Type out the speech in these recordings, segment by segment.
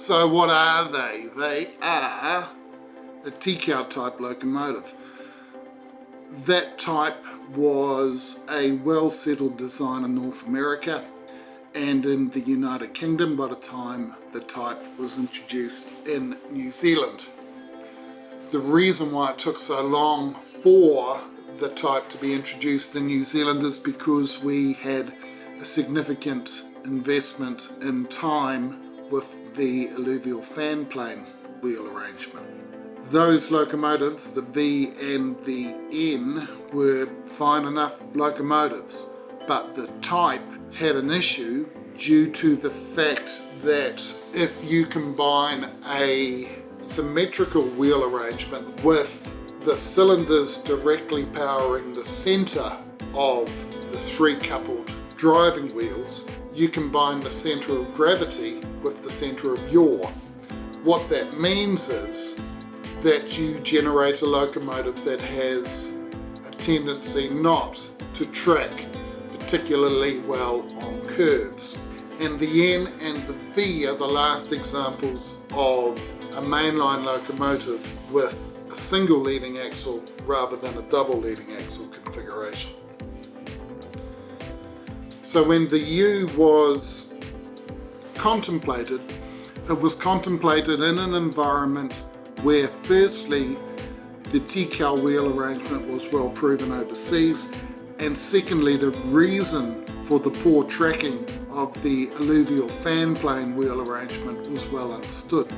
So what are they? They are a T-cow type locomotive. That type was a well-settled design in North America and in the United Kingdom by the time the type was introduced in New Zealand. The reason why it took so long for the type to be introduced in New Zealand is because we had a significant investment in time with the alluvial fan plane wheel arrangement. Those locomotives, the V and the N, were fine enough locomotives, but the type had an issue due to the fact that if you combine a symmetrical wheel arrangement with the cylinders directly powering the center of the three coupled driving wheels, you combine the center of gravity with the center of yaw. What that means is that you generate a locomotive that has a tendency not to track particularly well on curves. And the N and the V are the last examples of a mainline locomotive with a single leading axle rather than a double leading axle configuration. So when the U was contemplated, it was contemplated in an environment where firstly the T-cow wheel arrangement was well proven overseas, and secondly the reason for the poor tracking of the alluvial fan plane wheel arrangement was well understood.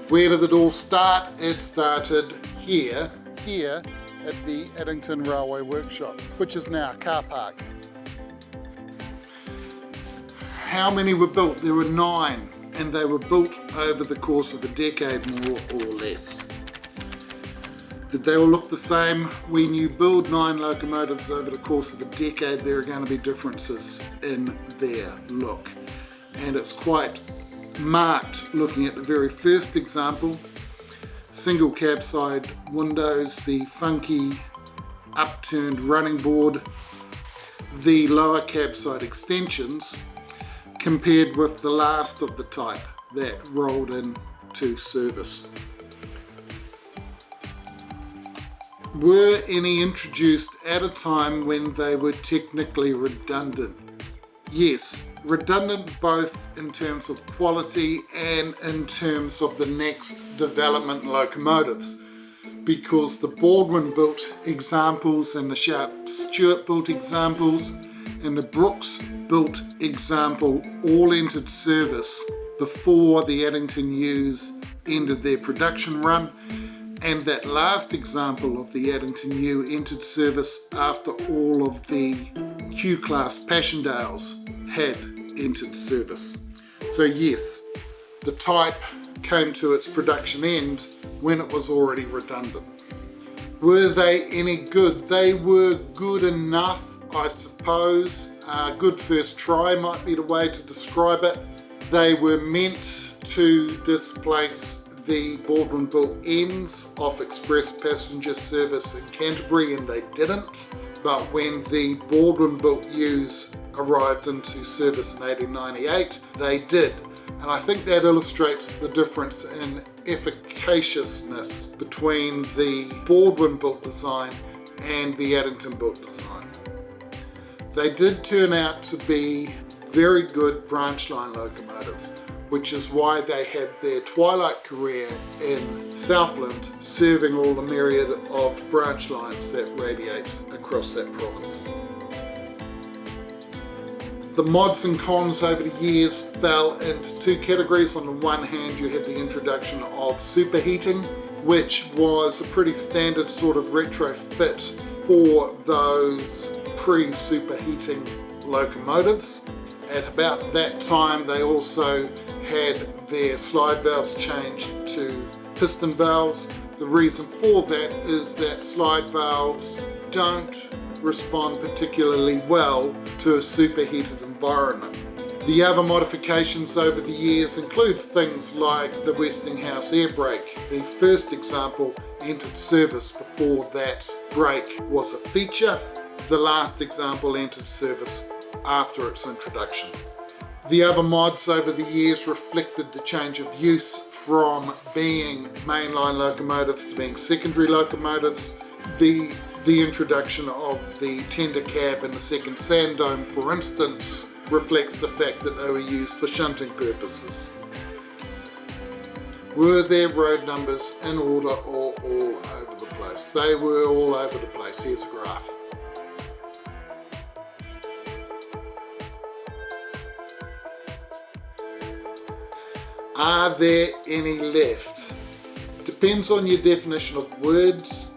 Where did it all start? It started here at the Addington Railway Workshop, which is now a car park. How many were built? There were 9, and they were built over the course of a decade, more or less. Did they all look the same? When you build 9 locomotives over the course of a decade, there are going to be differences in their look. And it's quite marked looking at the very first example. Single cab side windows, the funky upturned running board, the lower cab side extensions, compared with the last of the type that rolled into service. Were any introduced at a time when they were technically redundant? Yes, redundant both in terms of quality and in terms of the next development locomotives, because the Baldwin built examples and the Sharp Stewart built examples and the Brooks built example all entered service before the Addington U's ended their production run, and that last example of the Addington U entered service after all of the Q-class Passchendaels had entered service. So yes, the type came to its production end when it was already redundant. Were they any good? They were good enough, I suppose. Good first try might be the way to describe it. They were meant to displace the Baldwin built N's off express passenger service in Canterbury, and they didn't. But when the Baldwin built U's arrived into service in 1898, they did. And I think that illustrates the difference in efficaciousness between the Baldwin built design and the Addington built design. They did turn out to be very good branch line locomotives, which is why they had their twilight career in Southland, serving all the myriad of branch lines that radiate across that province. The mods and cons over the years fell into 2 categories. On the one hand, you had the introduction of superheating, which was a pretty standard sort of retrofit for those pre-superheating locomotives. At about that time, they also had their slide valves changed to piston valves. The reason for that is that slide valves don't respond particularly well to a superheated environment. The other modifications over the years include things like the Westinghouse air brake. The first example entered service before that brake was a feature. The last example entered service after its introduction. The other mods over the years reflected the change of use from being mainline locomotives to being secondary locomotives. The introduction of the tender cab and the second sand dome, for instance, reflects the fact that they were used for shunting purposes. Were their road numbers in order or all over the place? They were all over the place. Here's a graph. Are there any left? Depends on your definition of words.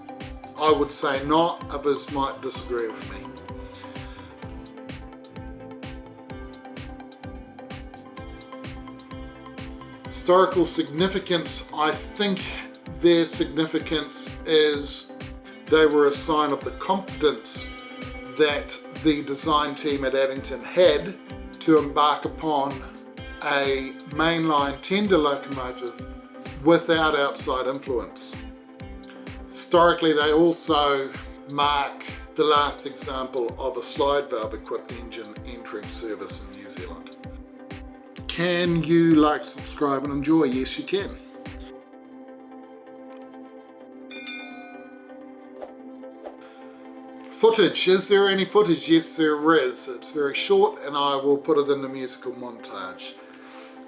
I would say not, others might disagree with me. Historical significance, I think their significance is they were a sign of the confidence that the design team at Addington had to embark upon a mainline tender locomotive without outside influence. Historically, they also mark the last example of a slide valve equipped engine entering service in New Zealand. Can you like, subscribe and enjoy? Yes, you can. Footage. Is there any footage? Yes, there is. It's very short and I will put it in the musical montage.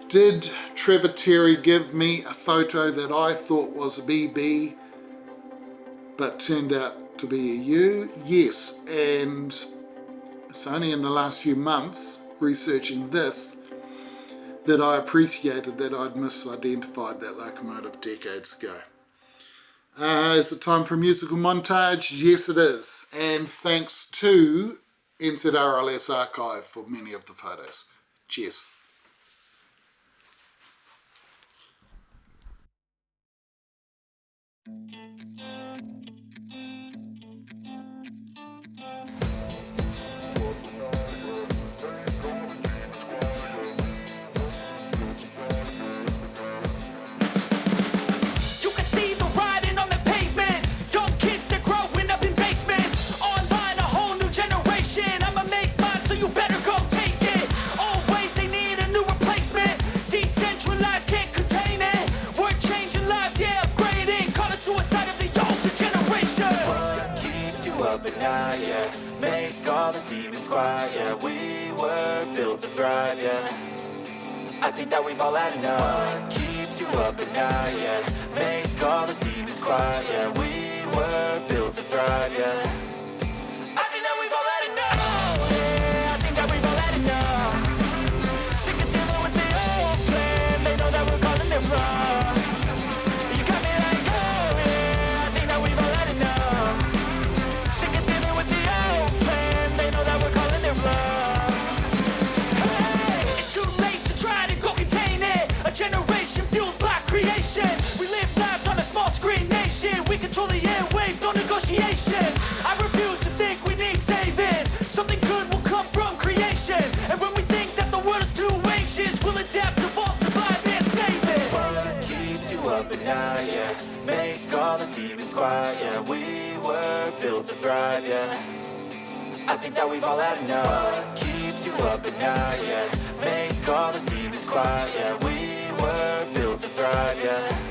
Did Trevor Terry give me a photo that I thought was a BB but turned out to be a U? Yes, and it's only in the last few months researching this that I appreciated that I'd misidentified that locomotive decades ago. Is it time for a musical montage? Yes, it is. And thanks to NZRLS Archive for many of the photos. Cheers. Yeah, make all the demons quiet. Yeah, we were built to thrive. Yeah, I think that we've all had enough. What keeps you up at night? Yeah, make all the demons quiet. Yeah, we were built to thrive. Yeah, I think that we've all had enough. Yeah, I think that we've all had enough. Sick of dealing with the old plan. They know that we're calling it wrong. You got me like, oh yeah, I think that we've all had enough. Generation fueled by creation. We live lives on a small screen nation. We control the airwaves, no negotiation. I refuse to think we need saving. Something good will come from creation. And when we think that the world is too anxious, we'll adapt, evolve, survive, and save it. What keeps you up at night? Yeah, make all the demons quiet. Yeah, we were built to thrive. Yeah, I think that we've all had enough. What keeps you up at night? Yeah, make all the demons quiet. Yeah, we were built to thrive, yeah.